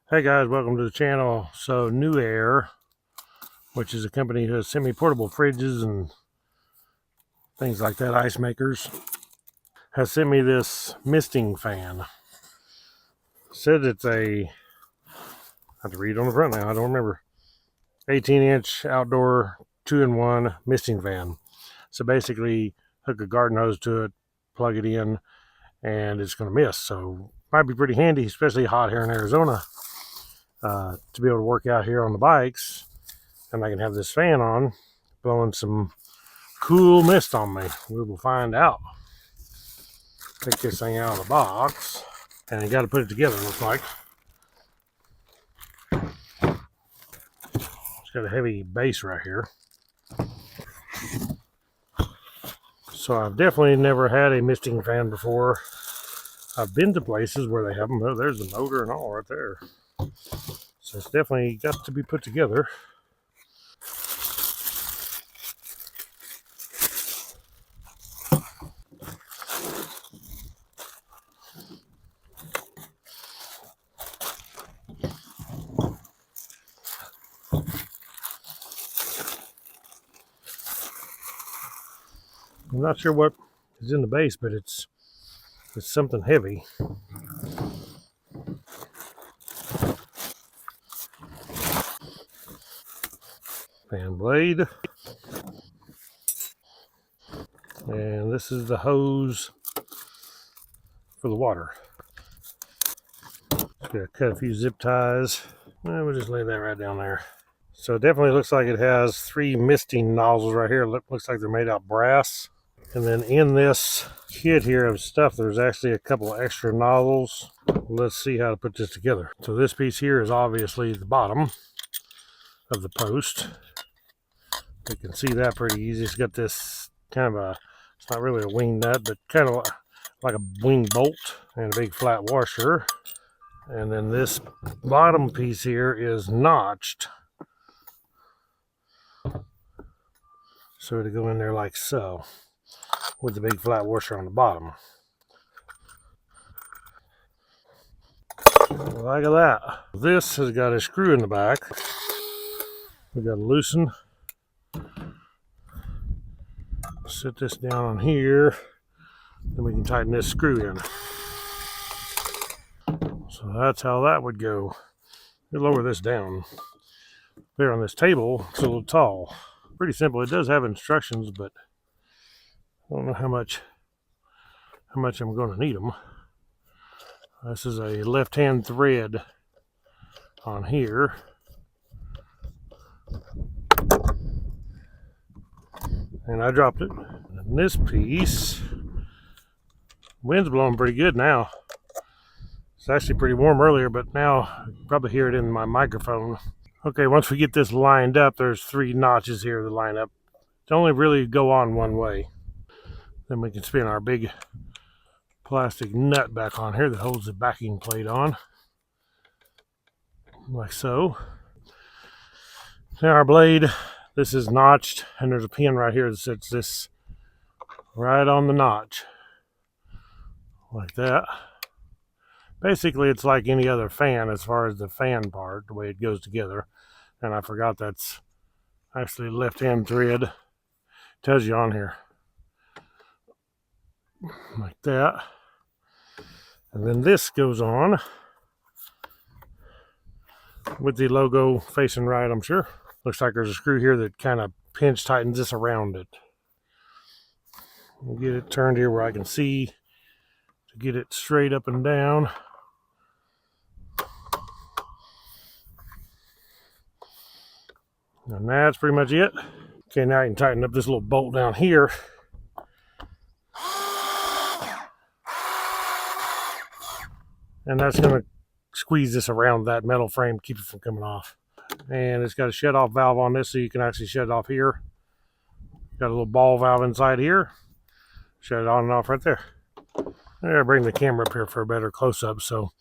Hey guys, welcome to the channel. So Newair, which is a company who has semi-portable fridges and things like that, ice makers, has sent me this misting fan. Said it's a, I have to read on the front now, I don't remember, 18-inch outdoor 2-in-1 misting fan. So basically hook a garden hose to it, plug it in, and it's going to mist. So might be pretty handy, especially hot here in Arizona, to be able to work out here on the bikes. And I can have this fan on, blowing some cool mist on me. We will find out. Take this thing out of the box, and you got to put it together, looks like. It's got a heavy base right here. So I've definitely never had a misting fan before. I've been to places where they have them. Oh, there's the motor and all right there. So it's definitely got to be put together. I'm not sure what is in the base, but it's something heavy. Fan blade. And this is the hose for the water. Just gotta cut a few zip ties. And we'll just lay that right down there. So it definitely looks like it has 3 misting nozzles right here. Looks like they're made out of brass. And then in this kit here of stuff, there's actually a couple of extra nozzles. Let's see how to put this together. So this piece here is obviously the bottom of the post. You can see that pretty easy. It's got this kind of a, it's not really a wing nut, but kind of like a wing bolt and a big flat washer. And then this bottom piece here is notched. So to go in there like so, with the big flat washer on the bottom. Like that. This has got a screw in the back. We got to loosen. Set this down on here. Then we can tighten this screw in. So that's how that would go. We'll lower this down. There on this table, it's a little tall. Pretty simple. It does have instructions, but I don't know how much I'm going to need them. This is a left-hand thread on here. And I dropped it. And this piece, wind's blowing pretty good now. It's actually pretty warm earlier, but now you can probably hear it in my microphone. Okay, once we get this lined up, there's 3 notches here that line up. It only really go on one way. Then we can spin our big plastic nut back on here that holds the backing plate on, like so. Now our blade, this is notched, and there's a pin right here that sets this right on the notch, like that. Basically, it's like any other fan as far as the fan part, the way it goes together. And I forgot that's actually left-hand thread. Tells you on here, like that. And then this goes on with the logo facing right, I'm sure. Looks like there's a screw here that kind of pinch tightens this around it. We'll get it turned here where I can see to get it straight up and down. And that's pretty much it. Okay, now you can tighten up this little bolt down here. And that's going to squeeze this around that metal frame, keep it from coming off. And it's got a shut-off valve on this, so you can actually shut it off here. Got a little ball valve inside here. Shut it on and off right there. I'll bring the camera up here for a better close-up so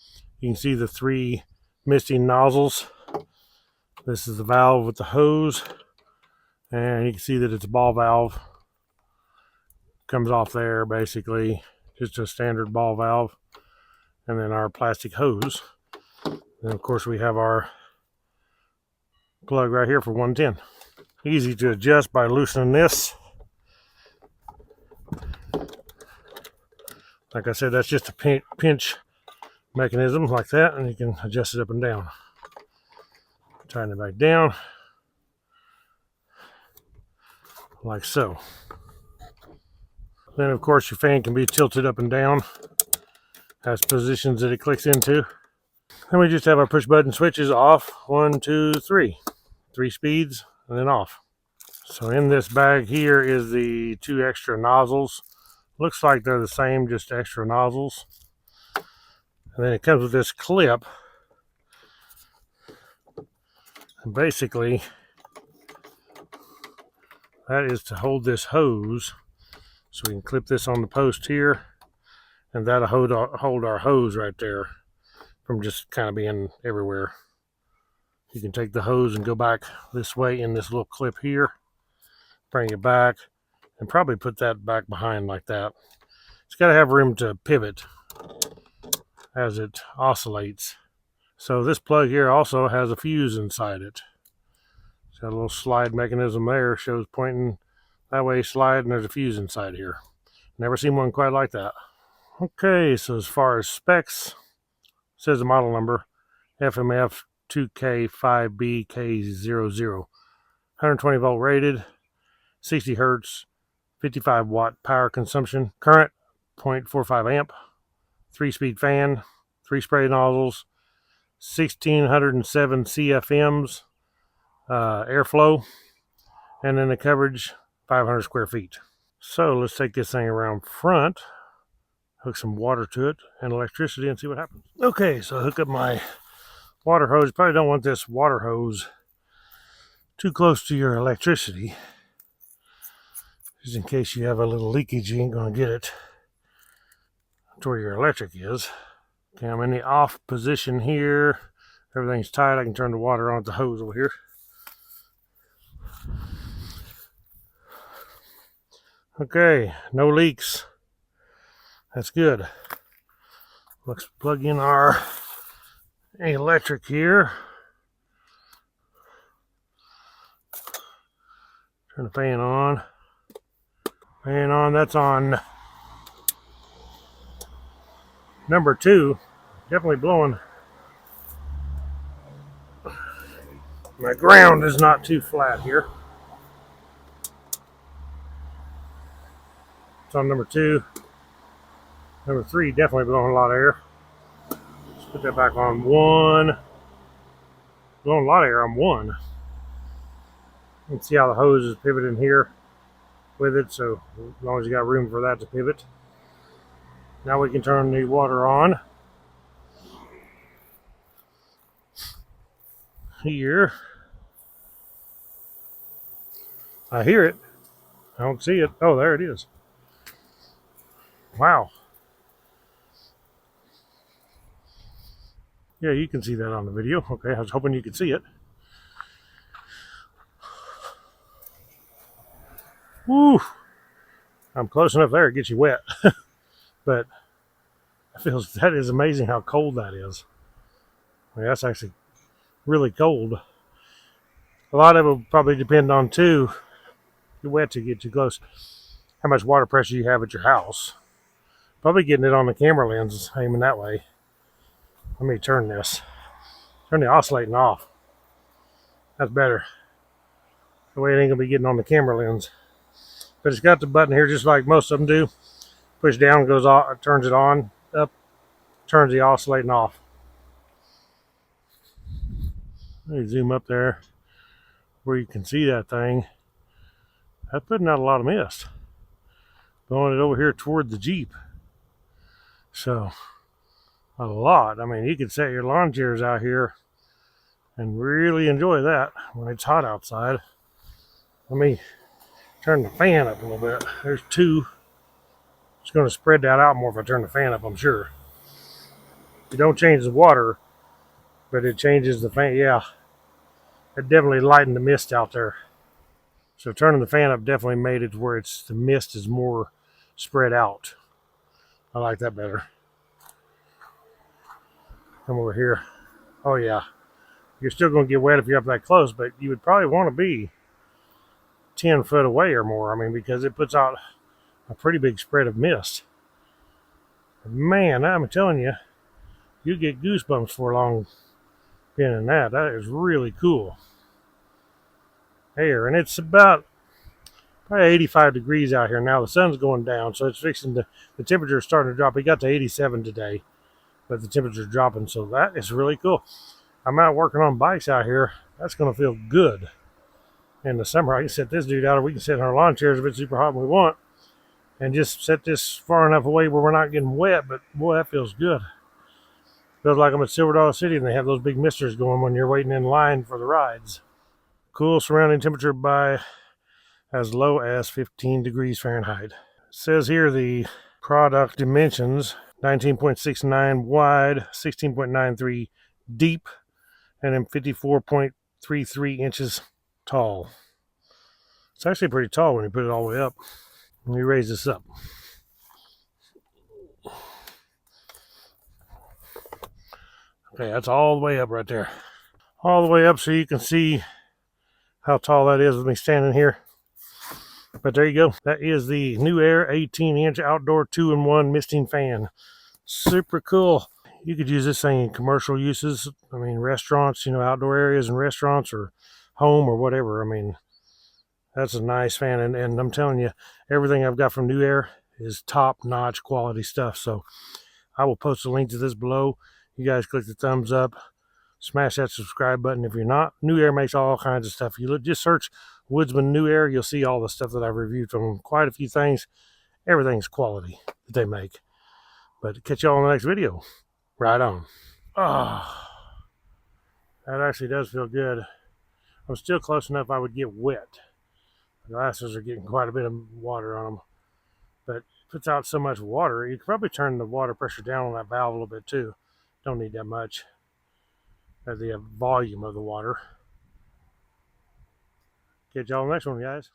you can see the 3 misting nozzles. This is the valve with the hose. And you can see that it's a ball valve. Comes off there, basically. Just a standard ball valve. And then our plastic hose. And of course we have our plug right here for 110. Easy to adjust by loosening this. Like I said, that's just a pinch mechanism like that, and you can adjust it up and down. Tighten it back down like so. Then of course your fan can be tilted up and down. Has positions that it clicks into. And we just have our push button switches off. 1, 2, 3. 3 speeds and then off. So in this bag here is the 2 extra nozzles. Looks like they're the same, just extra nozzles. And then it comes with this clip. And basically, that is to hold this hose. So we can clip this on the post here. And that'll hold our hose right there from just kind of being everywhere. You can take the hose and go back this way in this little clip here. Bring it back. And probably put that back behind like that. It's got to have room to pivot as it oscillates. So this plug here also has a fuse inside it. It's got a little slide mechanism there. Shows pointing that way, slide, and there's a fuse inside here. Never seen one quite like that. Okay, so as far as specs, it says the model number, FMF2K5BK00. 120 volt rated, 60 hertz, 55 watt power consumption, current 0.45 amp, 3-speed fan, 3 spray nozzles, 1607 CFMs, airflow, and then the coverage 500 square feet. So let's take this thing around front, hook some water to it and electricity and see what happens. Okay, so hook up my water hose. You probably don't want this water hose too close to your electricity. Just in case you have a little leakage, you ain't going to get it to where your electric is. Okay, I'm in the off position here. Everything's tight. I can turn the water on with the hose over here. Okay, no leaks. That's good. Let's plug in our electric here. Turn the fan on. Fan on, that's on number 2. Definitely blowing. My ground is not too flat here. It's on number 2. Number 3, definitely blowing a lot of air. Let's put that back on 1. Blowing a lot of air on 1. You can see how the hose is pivoting here with it, so as long as you got room for that to pivot. Now we can turn the water on. Here. I hear it. I don't see it. Oh, there it is. Wow. Yeah, you can see that on the video. Okay, I was hoping you could see it. Woo! I'm close enough there, it gets you wet. But that is amazing how cold that is. I mean, that's actually really cold. A lot of it will probably depend on, too, you're wet to get too close, how much water pressure you have at your house. Probably getting it on the camera lens, aiming that way. Let me turn this. Turn the oscillating off. That's better. The way it ain't going to be getting on the camera lens. But it's got the button here just like most of them do. Push down, goes off, turns it on, up, turns the oscillating off. Let me zoom up there where you can see that thing. That's putting out a lot of mist. Blowing it over here toward the Jeep. So, a lot. I mean, you could set your lawn chairs out here and really enjoy that when it's hot outside. Let me turn the fan up a little bit. There's 2. It's going to spread that out more if I turn the fan up, I'm sure. You don't change the water, but it changes the fan. Yeah, it definitely lightened the mist out there. So turning the fan up definitely made it where the mist is more spread out. I like that better. Come over here. Oh yeah, you're still going to get wet if you're up that close, but you would probably want to be 10 foot away or more. I mean, because it puts out a pretty big spread of mist. Man, I'm telling you, you get goosebumps for long being in that. That is really cool air, and it's about probably 85 degrees out here now. The sun's going down, so it's fixing to, the temperature is starting to drop. It got to 87 today, but the temperature's dropping, so that is really cool. I'm out working on bikes out here. That's going to feel good. In the summer, I can set this dude out, or we can sit in our lawn chairs if it's super hot and we want, and just set this far enough away where we're not getting wet, but boy, that feels good. Feels like I'm at Silver Dollar City and they have those big misters going when you're waiting in line for the rides. Cool surrounding temperature by as low as 15 degrees Fahrenheit. It says here the product dimensions 19.69 wide, 16.93 deep, and then 54.33 inches tall. It's actually pretty tall when you put it all the way up. Let me raise this up. Okay, that's all the way up right there. All the way up so you can see how tall that is with me standing here. But there you go. That is the Newair 18-inch outdoor 2-in-1 misting fan. Super cool. You could use this thing in commercial uses. I mean, restaurants, outdoor areas and restaurants, or home or whatever. I mean, that's a nice fan. And I'm telling you, everything I've got from Newair is top-notch quality stuff. So I will post a link to this below. You guys click the thumbs up. Smash that subscribe button if you're not. Newair makes all kinds of stuff. You just search Woodzman Newair, you'll see all the stuff that I've reviewed from them. Quite a few things. Everything's quality that they make. But catch y'all in the next video. Right on. Oh, that actually does feel good. I'm still close enough I would get wet. The glasses are getting quite a bit of water on them. But it puts out so much water, you could probably turn the water pressure down on that valve a little bit too. Don't need that much. The volume of the water. Catch y'all in the next one, guys.